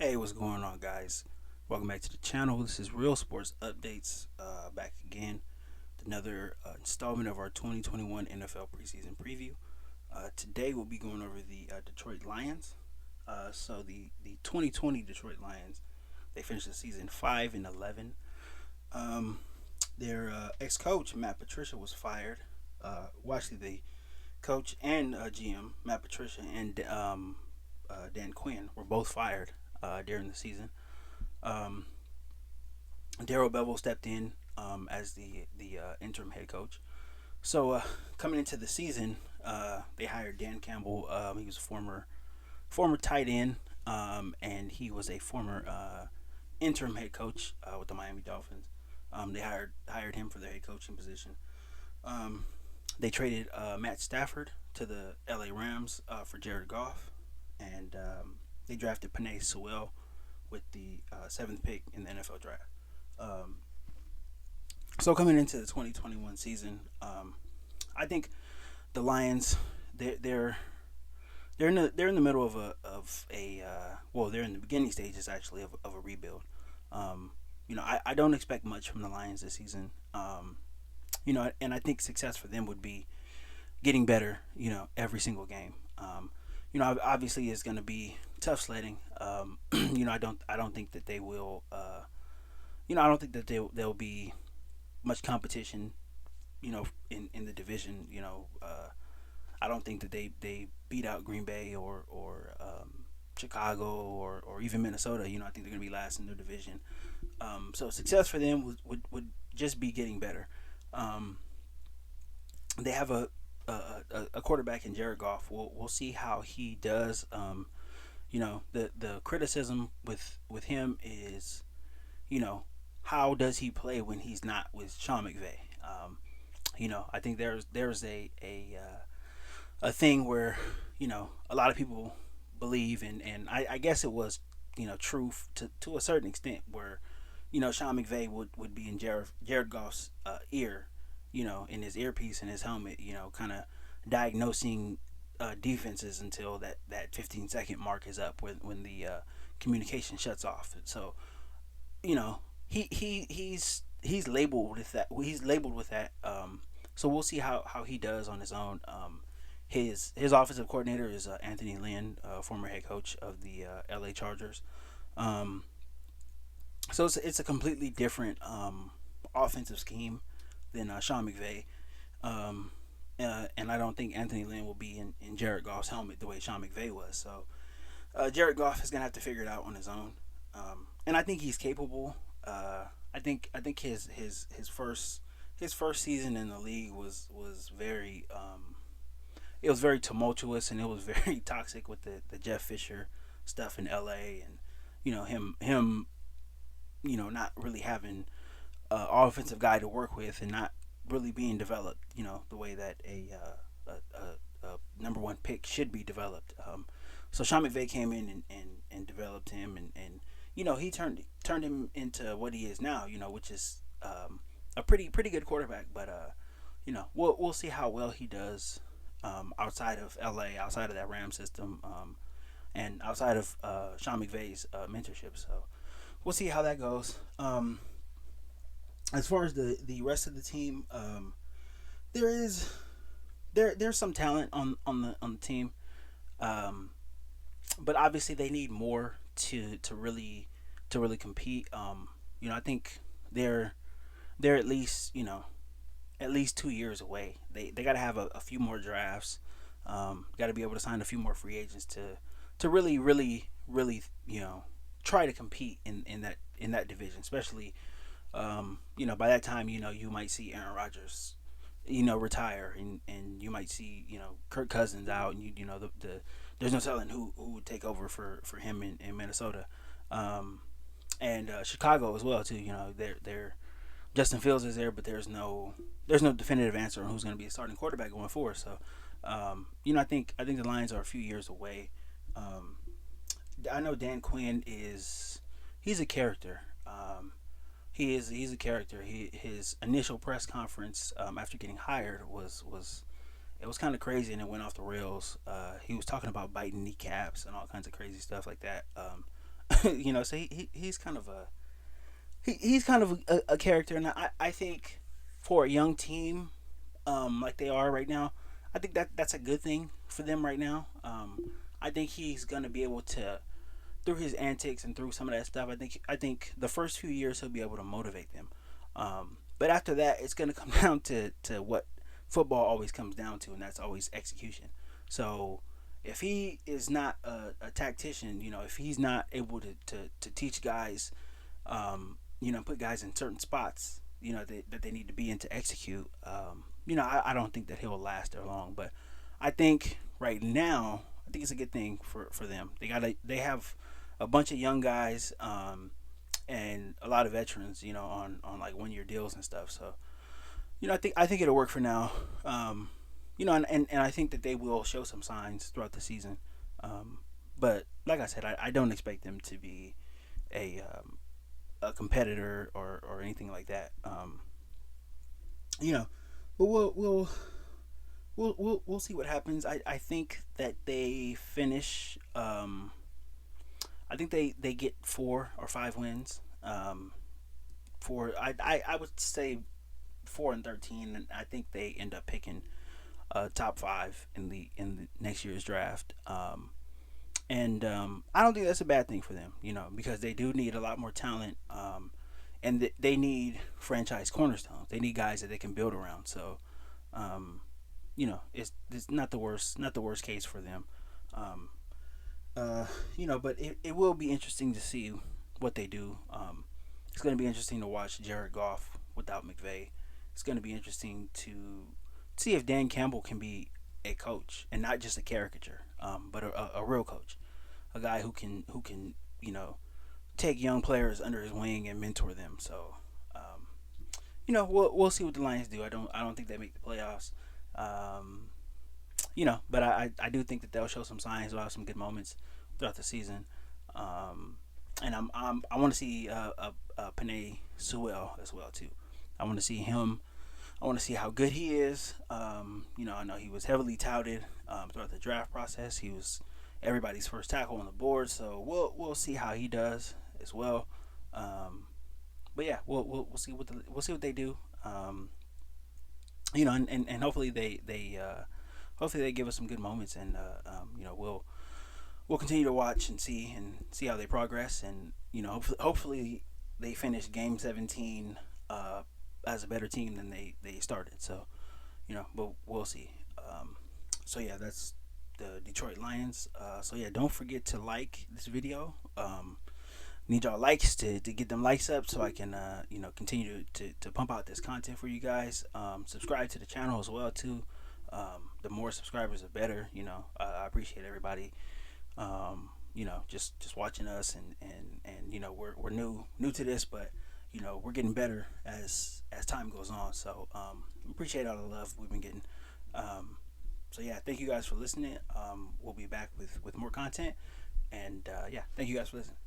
Hey, what's going on, guys? Welcome back to the channel. This is Real Sports Updates, back again with another installment of our 2021 NFL preseason preview. Today, we'll be going over the Detroit Lions. So the 2020 Detroit Lions, they finished the season 5-11. Um, their ex-coach Matt Patricia was fired. Well, actually, the coach and GM Matt Patricia and Dan Quinn were both fired during the season. Um, Daryl Bevel stepped in as the interim head coach. So coming into the season, they hired Dan Campbell. He was a former tight end, and he was a former interim head coach with the Miami Dolphins. They hired him for their head coaching position. Um, they traded Matt Stafford to the LA Rams for Jared Goff, and they drafted Panay Sewell with the seventh pick in the NFL draft. Um, so coming into the 2021 season, I think the Lions they're they're in the middle of a they're in the beginning stages actually of a rebuild. I don't expect much from the Lions this season. And I think success for them would be getting better. Every single game. Obviously it's going to be tough sledding. I don't think that they will. I don't think that there'll be much competition. In the division. I don't think that they beat out Green Bay or Chicago or even Minnesota. I think they're going to be last in their division. So success for them would just be getting better. Um, they have a quarterback in Jared Goff. We'll see how he does. The criticism with him is, how does he play when he's not with Sean McVay? I think there's a thing where a lot of people believe, and I guess it was true to a certain extent, where Sean McVay would be in Jared Goff's ear, in his earpiece and his helmet, kind of diagnosing defenses until that 15-second mark is up when the communication shuts off. So he's labeled with that. He's labeled with that. So we'll see how he does on his own. His offensive coordinator is Anthony Lynn, former head coach of the LA Chargers. Um, so it's a completely different offensive scheme than Sean McVay. Um, and I don't think Anthony Lynn will be in Jared Goff's helmet the way Sean McVay was. So Jared Goff is gonna have to figure it out on his own. And I think he's capable. I think his first season in the league was very it was very tumultuous, and it was very toxic with the Jeff Fisher stuff in L.A. and him not really having offensive guy to work with, and not really being developed, the way that a number one pick should be developed. So Sean McVay came in and developed him, and he turned him into what he is now, which is a pretty good quarterback. But we'll see how well he does outside of LA, outside of that Ram system, and outside of Sean McVay's mentorship. So we'll see how that goes. As far as the rest of the team, there is there's some talent on the team, um, but obviously they need more to really compete. I think they're they're at least 2 years away. They got to have a few more drafts. Got to be able to sign a few more free agents to really try to compete in that division, especially by that time you might see Aaron Rodgers retire, and you might see Kirk Cousins out, and there's no telling who would take over for him in Minnesota, and Chicago as well too. They're Justin Fields is there, but there's no definitive answer on who's going to be a starting quarterback going forward. So I think the Lions are a few years away. Um, I know Dan Quinn he's a character. He's a character. His initial press conference after getting hired was it was kind of crazy, and it went off the rails. He was talking about biting kneecaps and all kinds of crazy stuff like that. So he's kind of he's kind of a character, and I think for a young team, like they are right now, I think that's a good thing for them right now. I think he's gonna be able to, through his antics and through some of that stuff. I think the first few years he'll be able to motivate them, but after that, it's gonna come down to what football always comes down to, and that's always execution. So if he is not a tactician, if he's not able to teach guys, put guys in certain spots, that they need to be in to execute, I don't think that he'll last there long. But I think right now, I think it's a good thing for them. They have a bunch of young guys, and a lot of veterans, on like 1 year deals and stuff. So I think it'll work for now. And I think that they will show some signs throughout the season. But like I said, I don't expect them to be a a competitor or anything like that. You know, but we'll see what happens. I think that they finish. I think they get 4 or 5 wins. I would say 4-13, and I think they end up picking top five in the next year's draft. And I don't think that's a bad thing for them, because they do need a lot more talent, and they need franchise cornerstones. They need guys that they can build around. So, it's not the worst case for them. Um, but it will be interesting to see what they do. It's going to be interesting to watch Jared Goff without McVay. It's going to be interesting to see if Dan Campbell can be a coach and not just a caricature, but a real coach, a guy who can take young players under his wing and mentor them. So, we'll see what the Lions do. I don't think they make the playoffs. Um, but I do think that they'll show some signs. They'll have some good moments throughout the season. Um, and I want to see Panay Sewell as well too. I want to see him. I want to see how good he is. I know he was heavily touted throughout the draft process. He was everybody's first tackle on the board, so we'll see how he does as well. But yeah, we'll see what they do. And hopefully they give us some good moments, and we'll continue to watch and see how they progress, and hopefully they finish game 17 as a better team than they started. So but we'll see. So yeah, that's the Detroit Lions. So yeah, don't forget to like this video. Need y'all likes to get them likes up so I can continue to pump out this content for you guys. Subscribe to the channel as well too. The more subscribers the better. I appreciate everybody. Just watching us, and we're new to this, but we're getting better as time goes on. So appreciate all the love we've been getting. So yeah, thank you guys for listening. We'll be back with more content, and yeah, thank you guys for listening.